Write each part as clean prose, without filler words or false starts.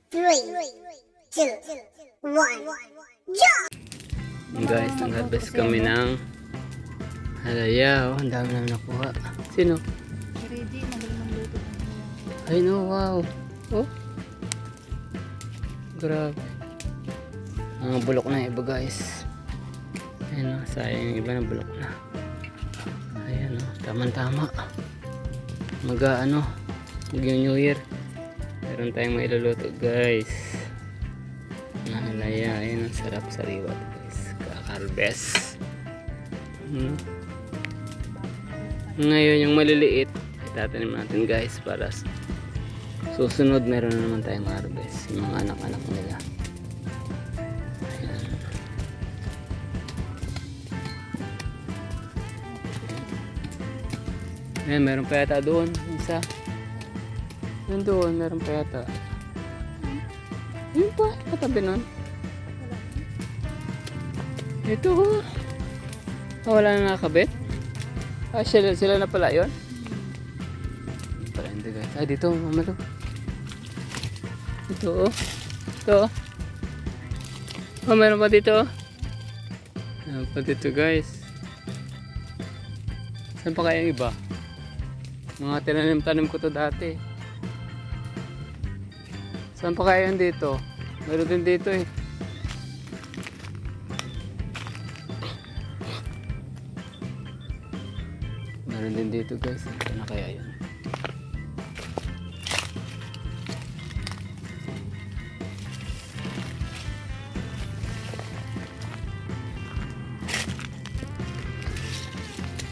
3, 2, 1, jump! Guys, nag-harvest kami ng halaya. Oh, ang dami na nakuha. Sino? Ready, magaling magluto. Ay no, wow. Oh. Grabe. Mga bulok na iba guys. Ayan o, sayang yung iba na bulok na. Ayan o, tama-tama. Mag-New Year. Meron tayong mailuluto guys. Na halaya. Ayan, ang sarap sariwa guys. Kaka-harvest. Ngayon yung maliliit, itatanim natin guys para susunod meron na naman tayong harvest. Yung mga anak-anak nila. Ayan. Ayan, meron pa yata doon. Isa. Yun doon, meron pa yata. Yun pa, katabi nun. Ito oh. Oh, wala na nakakabit? Ah, sila na pala yun? Pala hindi guys. Ah, dito, mamalo. Ito oh. Ito oh. Oh, meron pa dito oh. Meron pa dito guys. Saan pa kaya yung iba? Mga tinanim-tanim ko to dati. Saan pa kaya yung dito? Meron din dito eh. Meron din dito guys. Ano kaya yun?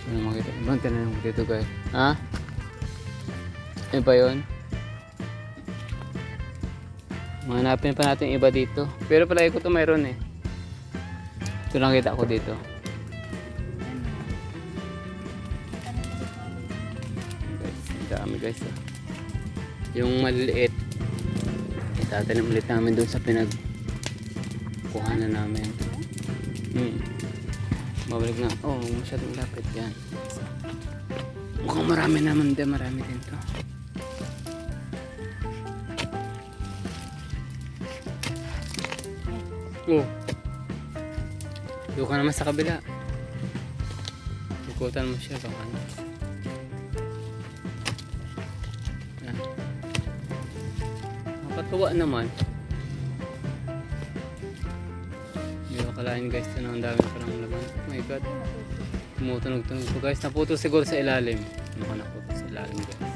Ano makita? Ibang tinanim ko dito guys. Ha? Ano ba yun? Hanapin pa natin iba dito. Pero palagi ko ito mayroon eh. Ito lang kita ko dito. Guys, ang dami guys. Yung maliliit, itatanim ulit namin doon sa pinagkuhanan namin. Babalik na. Oh, masyadong lapit yan. Mukhang marami naman din. Marami din to. Oh. Doon ka naman sa kabila. Ikutan mo siya baka ano. Yan. Nakatuwa naman. Hindi ko kalahin guys. Ito na ang dami pa ng laman. Oh my god. Tumutunog-tunog po guys. Naputo siguro sa ilalim. Ano ka naputo sa ilalim guys.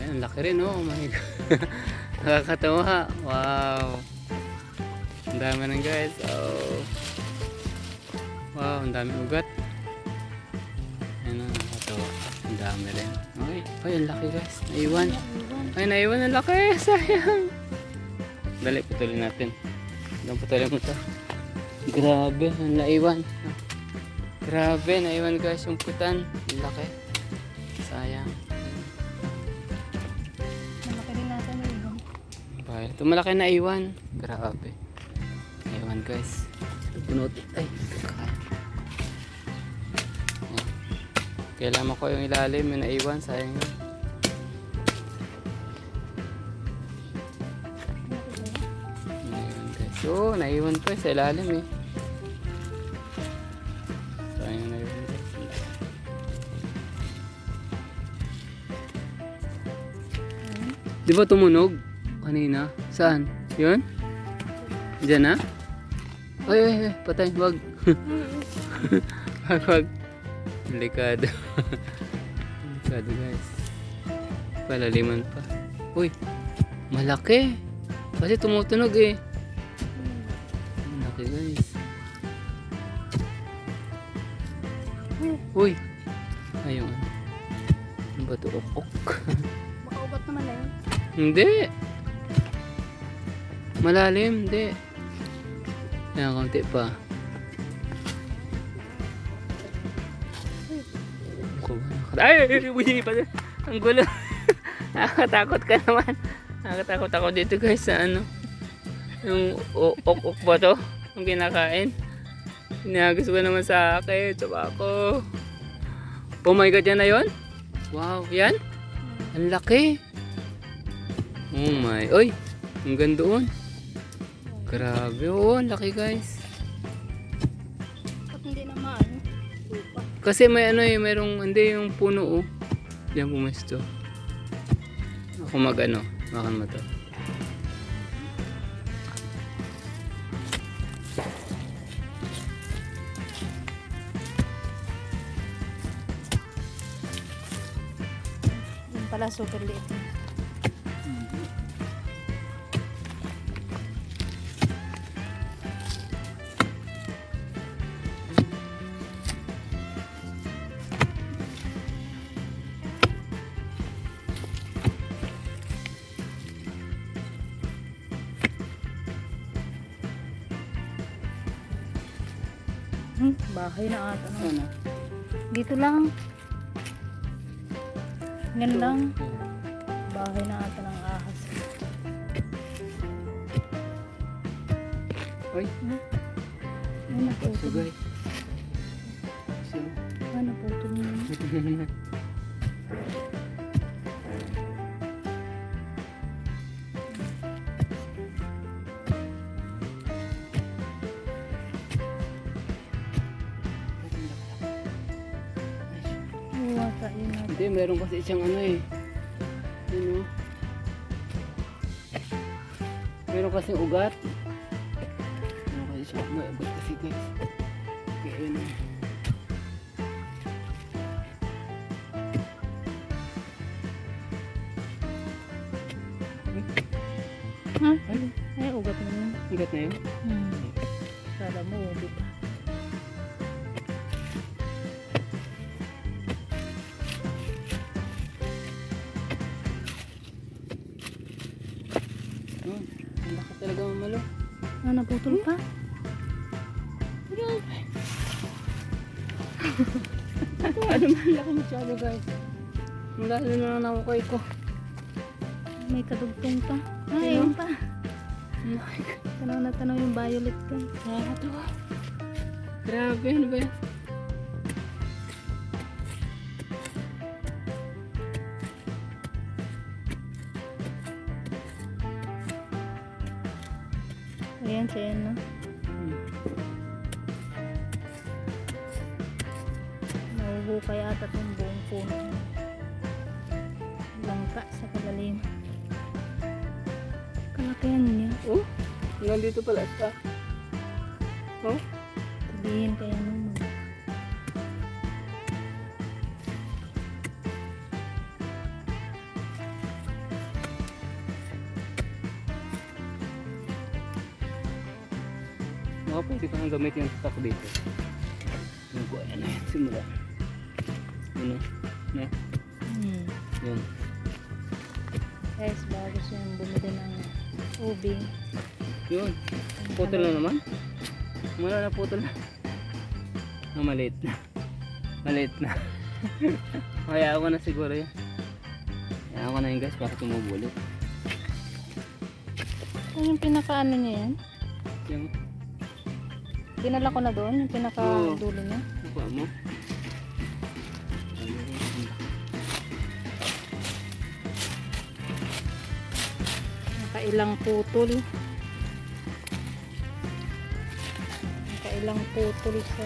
Ayan, ang laki rin oh. Oh my god. Nakakatawa. Wow. Ang dami nang guys. Oh. Wow, ang dami ugat. Ayan na, nakatawa. Ang dami rin. Okay. Ay, ang laki guys. Naiwan. Ay, naiwan. Ang laki. Sayang. Dali, putulin natin. Hanggang putulin mo ito. Grabe, ang naiwan. Grabe, naiwan guys yung putan. Ang laki. Sayang. Malaki rin natin yung Bahay. Ito malaki na iwan. Grabe. Iwan guys. Bunot. Ay. Kailangan ko yung ilalim. Yung naiwan. Sayang yun. Naiwan guys. Oo, naiwan pa sa ilalim eh. Sayang naiwan guys. Di ba tumunog? Kanina? Saan? Yun? Diyan na? Ay, patay. Wag. Wag. Delikado. Delikado guys. Palaliman pa. Uy, malaki. Kasi tumutunog eh. Malaki guys. Uy. Ayun. Ano ba ito? Ok. baka ubat naman na yun. Hindi. Malalim, hindi. Ayan, kaunti pa. Ay, buhay pa. Ang gulo. Nakakatakot ka naman. Nakakatakot ako dito guys sa ano. Yung ok-ok ba to? Yung kinakain. Inagos ko naman sa akin. Tsaba ako. Oh my god, yan na yun? Wow, yan? Ang laki. Oh my. Oy, Hanggang doon. Grabe, oo, ang laki guys. Ba't hindi na maano? Lupa. Kasi may ano eh, mayroong, hindi yung puno oh. Diyan pumesto. Ako mag-ano, makan mo to. Yung pala super liit. Bahay na ata. No? Ano? Dito lang. Yan lang. Bahay na ata ng ahas. Ay, Ay, naputol. sugay. Ay, naputol na. Wata yun natin. Hindi, meron kasi siyang ano eh. Ano? Meron kasi ugat. Meron kasi siyang ugat kasi guys. Kaya yun eh. Ha? Ay, Ay, ugat na yun. ugat na yun. Kala mo, ugat. Oh, ang laki talaga mamalo. Ah, naputol pa? Ano man, laki masyado guys. Lalo na lang nakukoy ko. May kadugtong pa. Ay, ayun pa. Oh my God. Tanaw na tanaw yung violet ko. Nakakatawa. Grabe, ano ba yan? Ayan siya yan, no? Nahuhukay ata itong buong puno. Langka sa kalalim. Kalakihan niya. Oh, hanggang dito pala siya. Oh, Sabihin kaya naman. baka pwede ka nang gamitin yung stock dito. Ano ko, ayan na yan, simula. Ano? Na? Yan. Guys, bago siyang bumili ng ubi. Yun. Putol na naman. Wala na putol na. Ah, maliit na. Maliit na. Kaya ako na siguro yan. Kaya ako na yun guys para tumubulit. Ano yung pinaka-ano niya yan? Yung Dinala ko na doon, yung pinaka-dulo niya. mukha mo. Nakailang putol. Nakailang putol sa...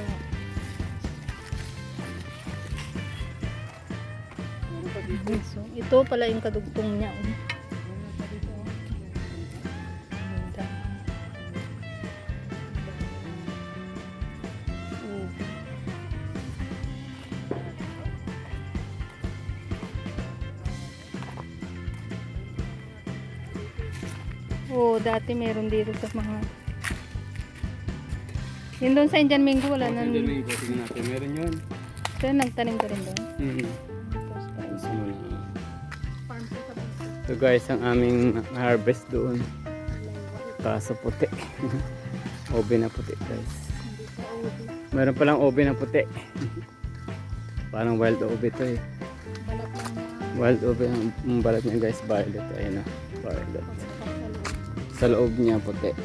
So, ito pala yung kadugtong niya. Oh. Ganda. Oh, dati meron dito sa mga... Yun doon sa Indian Mingo, wala nang... Tingnan natin, meron yun. So, nagtanim ka rin doon? Tapos muna. So guys, ang aming harvest doon. Kaso puti. Obe na puti guys. Meron palang obe na puti. Parang wild obe to eh. Wild obe ang balat niya guys, violet. Ayun na, violet. Sa loob niya puti.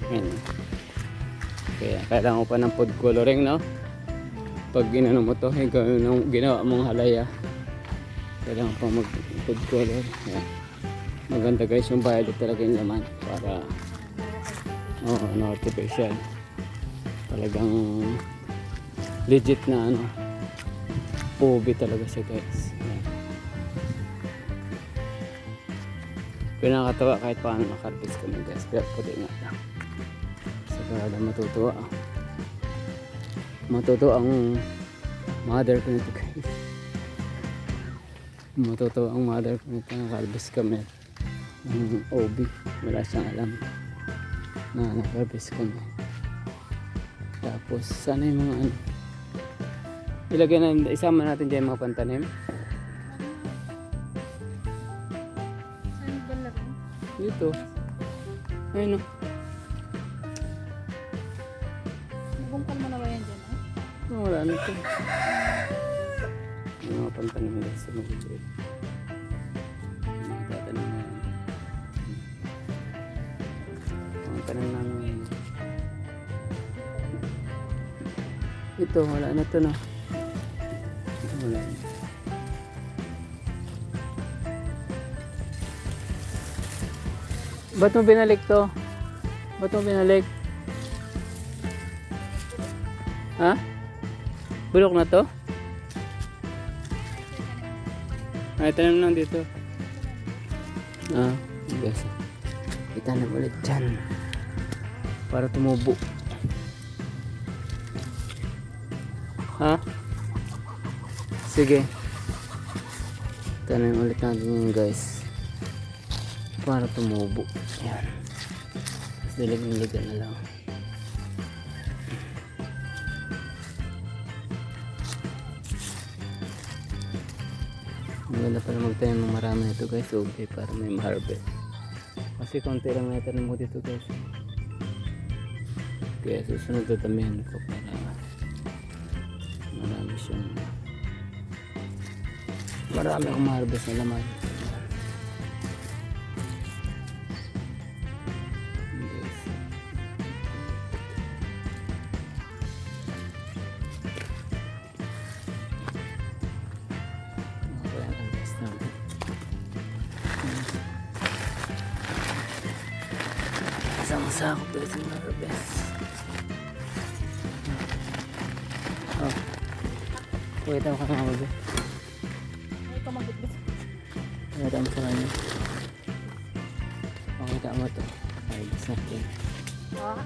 Ayun. Kaya kailangan ko pa ng food coloring, no? Pag ginano mo to, ginawa mong halaya, kailangan pa mag food color. Ayan. Maganda guys yung violet talaga yung laman para artificial. Talagang legit na ano. Ubi talaga siya guys. Ayan. Pinakatawa kahit paano makarpis kami guys. Pero puti nga lang. Saka matutuwa. Matutuwa ang mother ko nito guys. Matutuwa ang mother ko nito. Nakarpis kami ng OB. Wala siyang alam na nakarpis kami. Tapos sana yung mga ano. Ilagay na, isama natin dyan mga pantanim. Saan ba laro? Dito. Ayun o. Nabungkal mo na ba yan dyan? Wala na ito. Yung mga pantanim guys sa magiging. Mga tatanim na yan. Mga tanim namin. Ito, wala na ito na. Wala na. Ba't mo binalik to? Ba't mo binalik? Ha? Bulok na to? Ay, tanim lang dito. Yes. Itanam ulit dyan. Para tumubo. Ha? Sige. Tanim ulit natin yun guys. Para tumubo. Ayan. Tapos dilig-ligan na lang. Maganda pala magtanim ng marami nito guys. Okay, para may ma-harvest. Kasi konti lang na itanim mo dito guys. Kaya susunod tatamihan ko para marami siyang marami akong ma-harvest na laman. Yes. Okay, ang harvest namin. Isang sakop guys ang harvest. Oh. Wait ako ka mga bago. Ay, kumagitbit. Wait ako sa kanya. Pakita mo ito. Harvest natin. Ah?